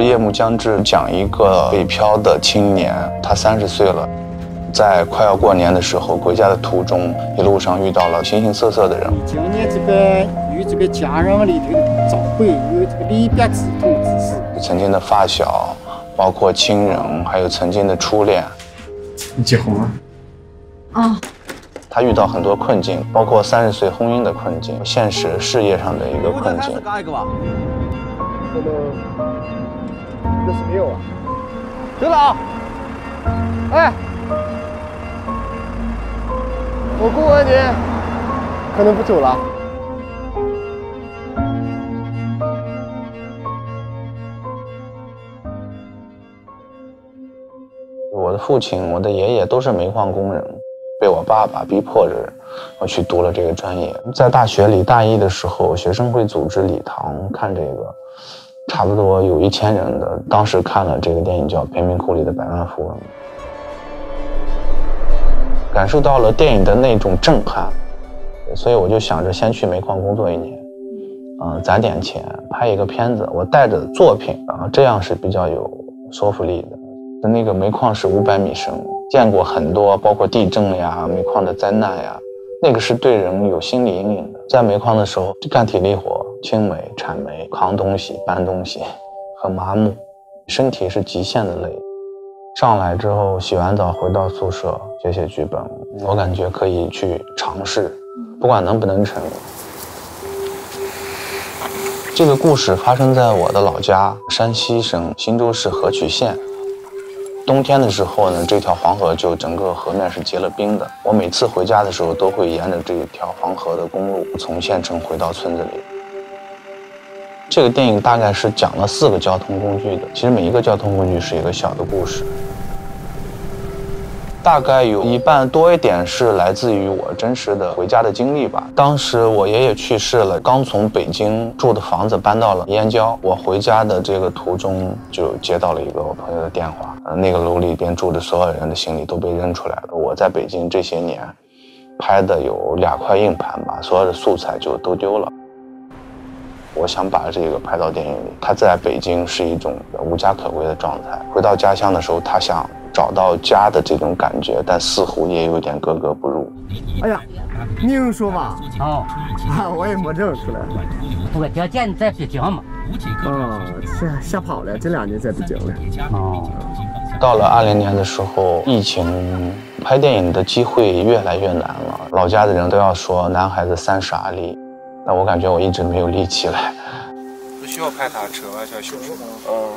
夜幕将至讲一个北漂的青年，他30岁了，在快要过年的时候，回家的途中，一路上遇到了形形色色的人。今年这个与这个家人里头的长辈有这个离别之痛之事，曾经的发小，包括亲人，还有曾经的初恋。你结婚了？啊。他遇到很多困境，包括30岁婚姻的困境，现实事业上的一个困境。这是没有啊。队长，哎，我过完年可能不走了。我的父亲、我的爷爷都是煤矿工人，被我爸爸逼迫着我去读了这个专业。在大学里大一的时候，学生会组织礼堂看这个，差不多有1000人的，当时看了这个电影叫《贫民窟里的百万富翁》，感受到了电影的那种震撼，所以我就想着先去煤矿工作1年，攒点钱拍一个片子，我带着作品这样是比较有说服力的。那个煤矿是500米深，见过很多包括地震呀、煤矿的灾难呀，那个是对人有心理阴影的。在煤矿的时候干体力活，清煤、铲煤、扛东西、搬东西，很麻木，身体是极限的累。上来之后洗完澡回到宿舍写剧本，我感觉可以去尝试，不管能不能成。这个故事发生在我的老家山西省忻州市河曲县。冬天的时候呢，这条黄河就整个河面是结了冰的。我每次回家的时候都会沿着这条黄河的公路从县城回到村子里。这个电影大概是讲了4个交通工具的，其实每一个交通工具是一个小的故事。大概有1半多一点是来自于我真实的回家的经历吧。当时我爷爷去世了，刚从北京住的房子搬到了燕郊，我回家的这个途中就接到了一个我朋友的电话，那个楼里边住的所有人的行李都被扔出来了。我在北京这些年拍的有2块硬盘吧，所有的素材就都丢了。我想把这个拍到电影里。他在北京是一种无家可归的状态，回到家乡的时候，他想找到家的这种感觉，但似乎也有点格格不入。哎呀，您说嘛？哦，我也没认出来。我条件在北京嘛。吓跑了，这2年在北京了。哦。到了20年的时候，疫情，拍电影的机会越来越难了。老家的人都要说男孩子3傻力，但我感觉我一直没有立起来。不需要拍他车啊，小修什么？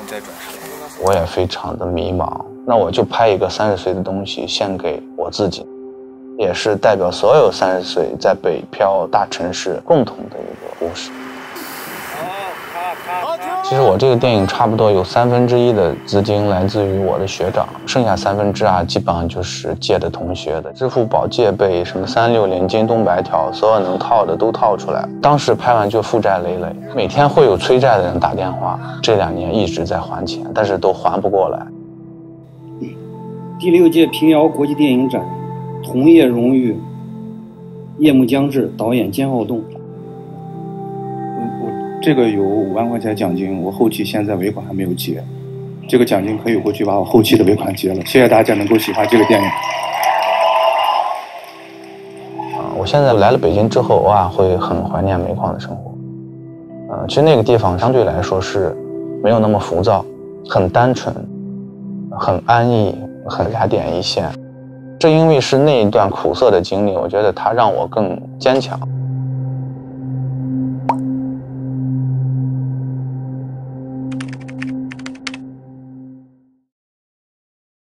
你再转身。我也非常的迷茫，那我就拍一个30岁的东西献给我自己，也是代表所有30岁在北漂大城市共同的一个故事。其实我这个电影差不多有1/3的资金来自于我的学长，剩下2/3基本上就是借的同学的。支付宝借呗、什么360、京东白条，所有能套的都套出来。当时拍完就负债累累，每天会有催债的人打电话。这2年一直在还钱，但是都还不过来。第6届平遥国际电影展同业荣誉夜幕将至导演兼浩栋。这个有5万块钱奖金，我后期现在尾款还没有结，这个奖金可以回去把我后期的尾款结了。谢谢大家能够喜欢这个电影。我现在来了北京之后，偶尔会很怀念煤矿的生活。其实那个地方相对来说是没有那么浮躁，很单纯，很安逸，很2点一线。正因为是那一段苦涩的经历，我觉得它让我更坚强。